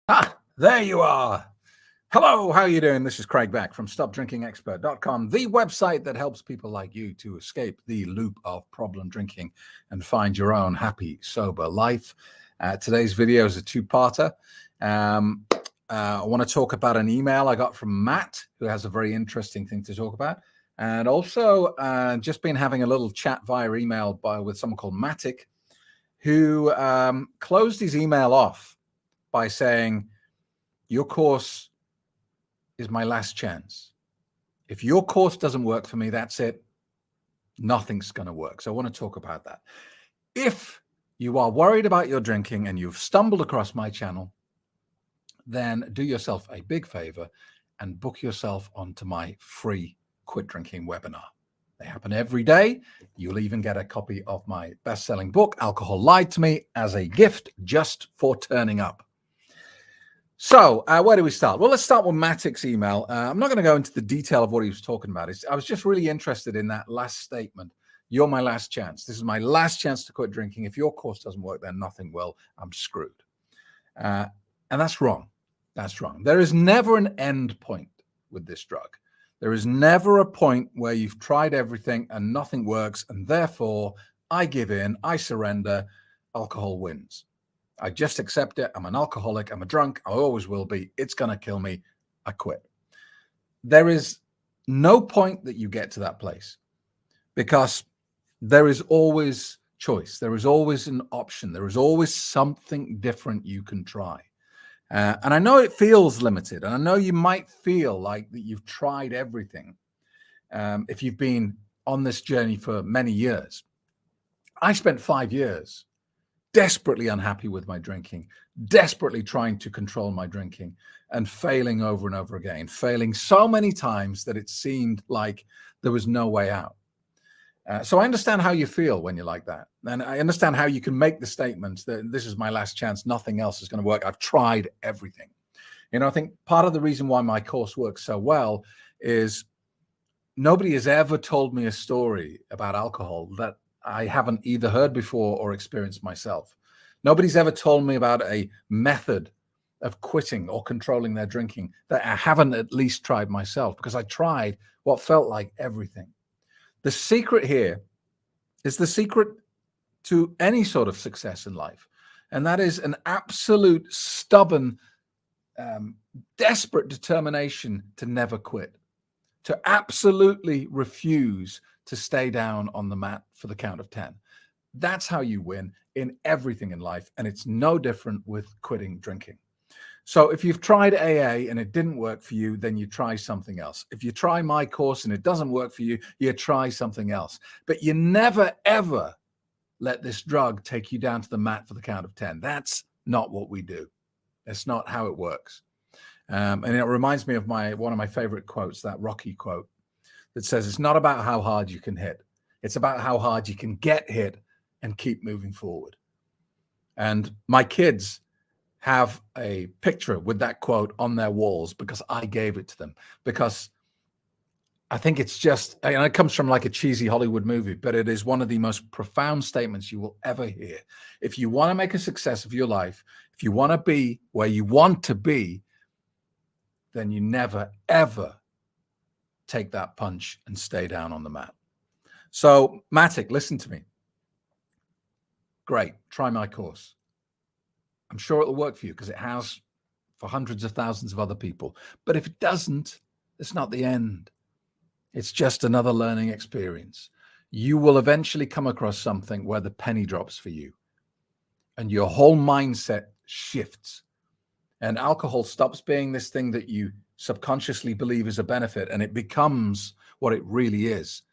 Ah, there you are. Hello, how are you doing? This is Craig Beck from StopDrinkingExpert.com, the website that helps people like you to escape the loop of problem drinking and find your own happy, sober life. Today's video is a two-parter. I want to talk about an email I got from Matt, who has a very interesting thing to talk about. And also just been having a little chat via email with someone called Matic, who closed his email off by saying, your course is my last chance. If your course doesn't work for me, that's it. Nothing's going to work. So I want to talk about that. If you are worried about your drinking and you've stumbled across my channel, then do yourself a big favor and book yourself onto my free quit drinking webinar. They happen every day. You'll even get a copy of my best-selling book, Alcohol Lied to Me, as a gift just for turning up. So where do we start? Well, let's start with Matic's email. I'm not going to go into the detail of what he was talking about. I was just really interested in that last statement. You're my last chance. This is my last chance to quit drinking. If your course doesn't work, then nothing will. I'm screwed. And that's wrong. That's wrong. There is never an end point with this drug. There is never a point where you've tried everything and nothing works, and therefore I give in, I surrender, alcohol wins. I just accept it. I'm an alcoholic. I'm a drunk. I always will be. It's going to kill me. I quit. There is no point that you get to that place, because there is always choice. There is always an option. There is always something different you can try. And I know it feels limited. And I know you might feel like that you've tried everything if you've been on this journey for many years. I spent 5 years desperately unhappy with my drinking, desperately trying to control my drinking, and failing over and over again, failing so many times that it seemed like there was no way out. So I understand how you feel when you're like that. And I understand how you can make the statement that this is my last chance, nothing else is going to work. I've tried everything. You know, I think part of the reason why my course works so well is nobody has ever told me a story about alcohol that I haven't either heard before or experienced myself. Nobody's ever told me about a method of quitting or controlling their drinking that I haven't at least tried myself, because I tried what felt like everything. The secret here is the secret to any sort of success in life. And that is an absolute stubborn, desperate determination to never quit, to absolutely refuse to stay down on the mat for the count of 10. That's how you win in everything in life. And it's no different with quitting drinking. So if you've tried AA and it didn't work for you, then you try something else. If you try my course and it doesn't work for you, you try something else. But you never, ever let this drug take you down to the mat for the count of 10. That's not what we do. That's not how it works. And it reminds me of one of my favorite quotes, that Rocky quote, that says, it's not about how hard you can hit. It's about how hard you can get hit and keep moving forward. And my kids have a picture with that quote on their walls because I gave it to them, because I think it's just, and it comes from like a cheesy Hollywood movie, but it is one of the most profound statements you will ever hear. If you want to make a success of your life, if you want to be where you want to be, then you never, ever take that punch and stay down on the mat. So Matic, listen to me. Great. Try my course. I'm sure it'll work for you, because it has for hundreds of thousands of other people. But if it doesn't, it's not the end. It's just another learning experience. You will eventually come across something where the penny drops for you and your whole mindset shifts, and alcohol stops being this thing that you subconsciously believe is a benefit, and it becomes what it really is,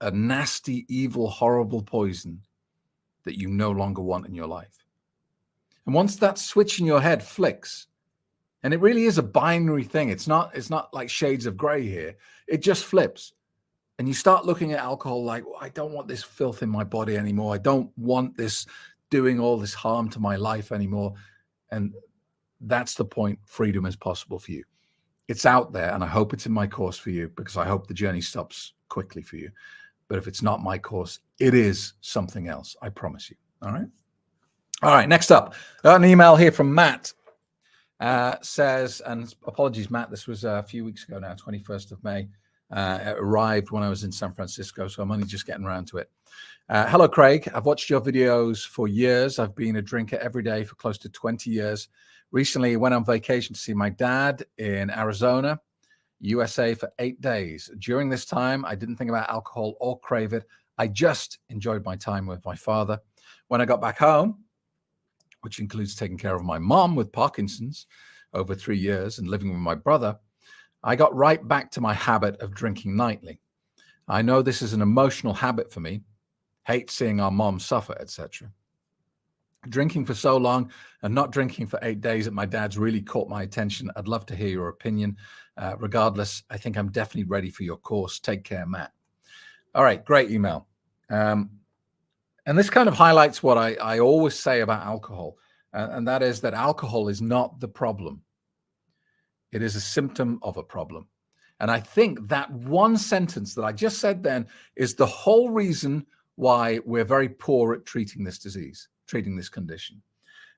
a nasty, evil, horrible poison that you no longer want in your life. And once that switch in your head flicks, and it really is a binary thing, it's not like shades of gray here, it just flips, and you start looking at alcohol like, well, I don't want this filth in my body anymore. I don't want this doing all this harm to my life anymore. And that's the point freedom is possible for you. It's out there, and I hope it's in my course for you, because I hope the journey stops quickly for you. But if it's not my course, it is something else. I promise you. All right. All right. Next up, an email here from Matt. says, and apologies, Matt, this was a few weeks ago now, 21st of May. It arrived when I was in San Francisco, so I'm only just getting around to it. Hello, Craig. I've watched your videos for years. I've been a drinker every day for close to 20 years. Recently, I went on vacation to see my dad in Arizona, USA for 8 days. During this time, I didn't think about alcohol or crave it. I just enjoyed my time with my father. When I got back home, which includes taking care of my mom with Parkinson's over 3 years and living with my brother, I got right back to my habit of drinking nightly. I know this is an emotional habit for me. Hate seeing our mom suffer, etc. Drinking for so long and not drinking for 8 days at my dad's really caught my attention. I'd love to hear your opinion. Regardless, I think I'm definitely ready for your course. Take care, Matt. All right, great email. And this kind of highlights what I always say about alcohol, and that is that alcohol is not the problem. It is a symptom of a problem. And I think that one sentence that I just said then is the whole reason why we're very poor at treating this disease, treating this condition.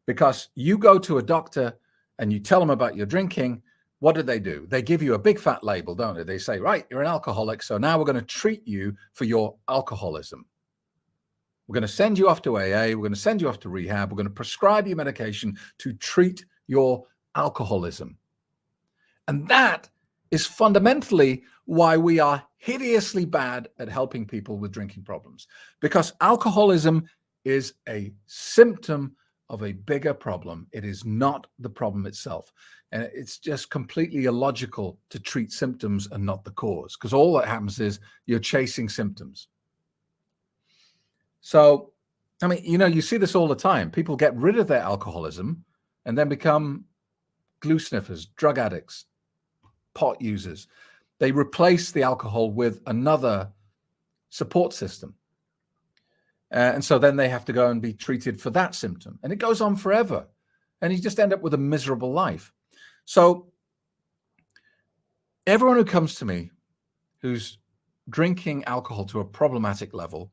Because you go to a doctor and you tell them about your drinking, what do? They give you a big fat label, don't they? They say, right, you're an alcoholic, so now we're going to treat you for your alcoholism. We're going to send you off to AA, we're going to send you off to rehab, we're going to prescribe you medication to treat your alcoholism. And that is fundamentally why we are hideously bad at helping people with drinking problems, because alcoholism is a symptom of a bigger problem. It is not the problem itself. And it's just completely illogical to treat symptoms and not the cause, because all that happens is you're chasing symptoms. So, I mean, you see this all the time. People get rid of their alcoholism and then become glue sniffers, drug addicts, pot users. They replace the alcohol with another support system. And so then they have to go and be treated for that symptom. And it goes on forever. And you just end up with a miserable life. So everyone who comes to me who's drinking alcohol to a problematic level,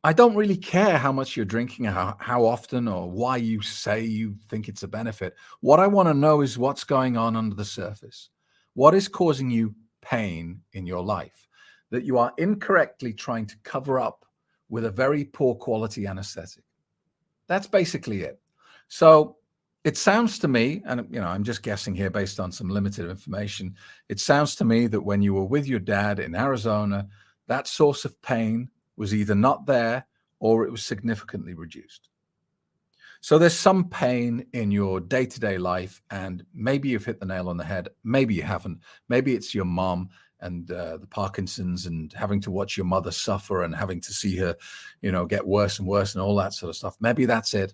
I don't really care how much you're drinking, how often, or why you say you think it's a benefit. What I want to know is what's going on under the surface. What is causing you pain in your life that you are incorrectly trying to cover up with a very poor quality anesthetic? That's basically it. So it sounds to me, and I'm just guessing here based on some limited information, it sounds to me that when you were with your dad in Arizona, that source of pain was either not there or it was significantly reduced. So there's some pain in your day-to-day life, and maybe you've hit the nail on the head. Maybe you haven't. Maybe it's your mom and the Parkinson's and having to watch your mother suffer and having to see her, get worse and worse and all that sort of stuff. Maybe that's it.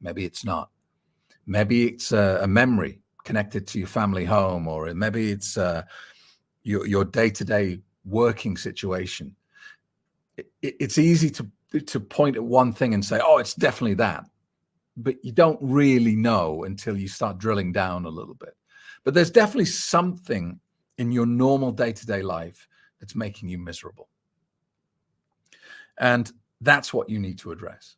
Maybe it's not. Maybe it's a memory connected to your family home, or maybe it's your day-to-day working situation. It's easy to point at one thing and say, oh, it's definitely that. But you don't really know until you start drilling down a little bit. But there's definitely something in your normal day-to-day life that's making you miserable. And that's what you need to address.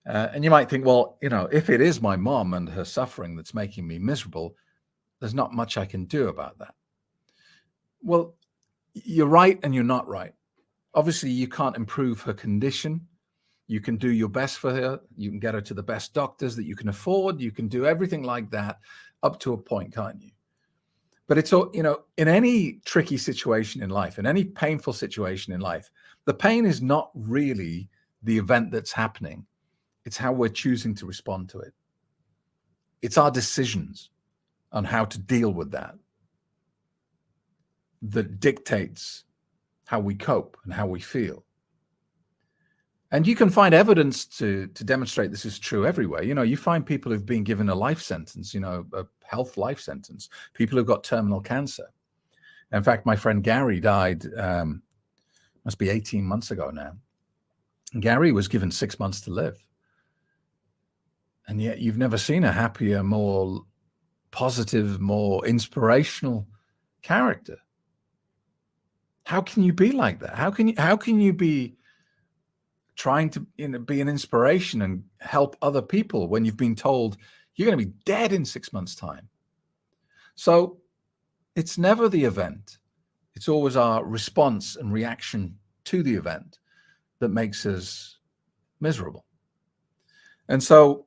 And you might think, well, if it is my mom and her suffering that's making me miserable, there's not much I can do about that. Well, you're right and you're not right. Obviously, you can't improve her condition. You can do your best for her. You can get her to the best doctors that you can afford. You can do everything like that up to a point, can't you? But it's all, in any tricky situation in life, in any painful situation in life, the pain is not really the event that's happening. It's how we're choosing to respond to it. It's our decisions on how to deal with that dictates how we cope and how we feel. And you can find evidence to demonstrate this is true everywhere. You find people who've been given a life sentence, a health life sentence, people who've got terminal cancer. In fact, my friend Gary died, must be 18 months ago now. And Gary was given 6 months to live. And yet you've never seen a happier, more positive, more inspirational character. How can you be like that? How can you be trying to be an inspiration and help other people when you've been told you're going to be dead in 6 months' time. So it's never the event. It's always our response and reaction to the event that makes us miserable. And so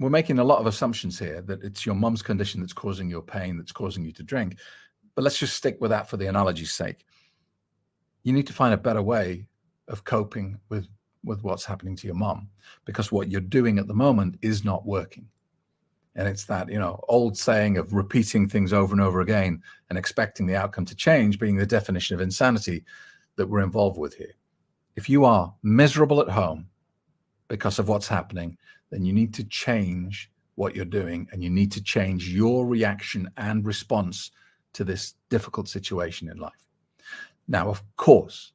we're making a lot of assumptions here that it's your mum's condition that's causing your pain, that's causing you to drink. But let's just stick with that for the analogy's sake. You need to find a better way of coping with what's happening to your mum, because what you're doing at the moment is not working. And it's that, old saying of repeating things over and over again and expecting the outcome to change being the definition of insanity that we're involved with here. If you are miserable at home because of what's happening, then you need to change what you're doing, and you need to change your reaction and response to this difficult situation in life. Now, of course,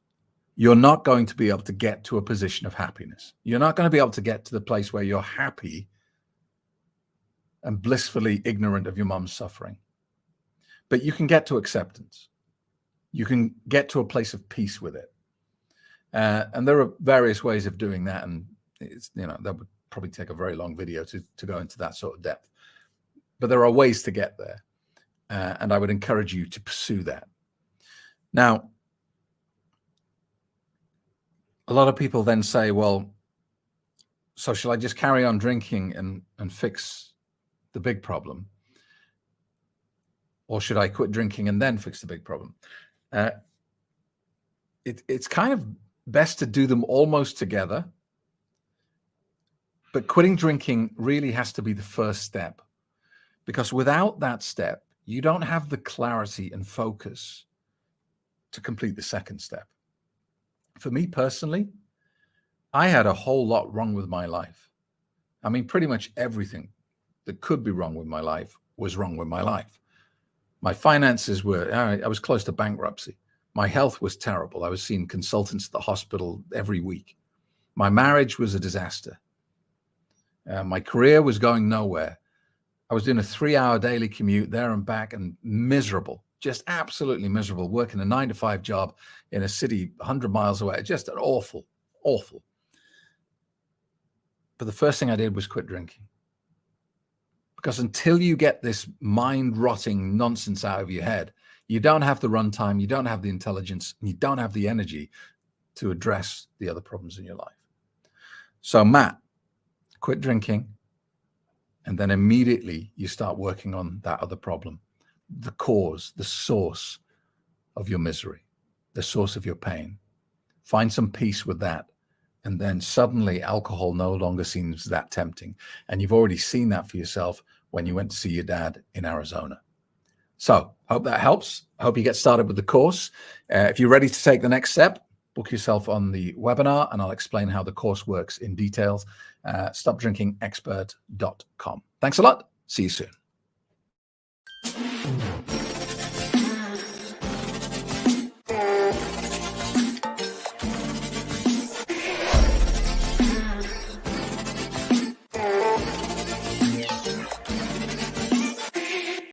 you're not going to be able to get to a position of happiness. You're not going to be able to get to the place where you're happy and blissfully ignorant of your mum's suffering. But you can get to acceptance. You can get to a place of peace with it. And there are various ways of doing that. And it's, that would probably take a very long video to go into that sort of depth. But there are ways to get there. And I would encourage you to pursue that. Now, a lot of people then say, well, so shall I just carry on drinking and fix the big problem? Or should I quit drinking and then fix the big problem? It's kind of best to do them almost together. But quitting drinking really has to be the first step, because without that step, you don't have the clarity and focus to complete the second step. For me personally, I had a whole lot wrong with my life. I mean, pretty much everything that could be wrong with my life was wrong with my life. My finances I was close to bankruptcy. My health was terrible. I was seeing consultants at the hospital every week. My marriage was a disaster. My career was going nowhere. I was doing a 3-hour daily commute there and back, and miserable, just absolutely miserable, working a 9-to-5 job in a city 100 miles away. Just an awful. But the first thing I did was quit drinking. Because until you get this mind-rotting nonsense out of your head, you don't have the runtime, you don't have the intelligence, and you don't have the energy to address the other problems in your life. So, Matt, quit drinking, and then immediately you start working on that other problem, the cause, the source of your misery, the source of your pain. Find some peace with that. And then suddenly alcohol no longer seems that tempting. And you've already seen that for yourself when you went to see your dad in Arizona. So hope that helps. I hope you get started with the course. If you're ready to take the next step, book yourself on the webinar and I'll explain how the course works in details. StopDrinkingExpert.com. Thanks a lot. See you soon.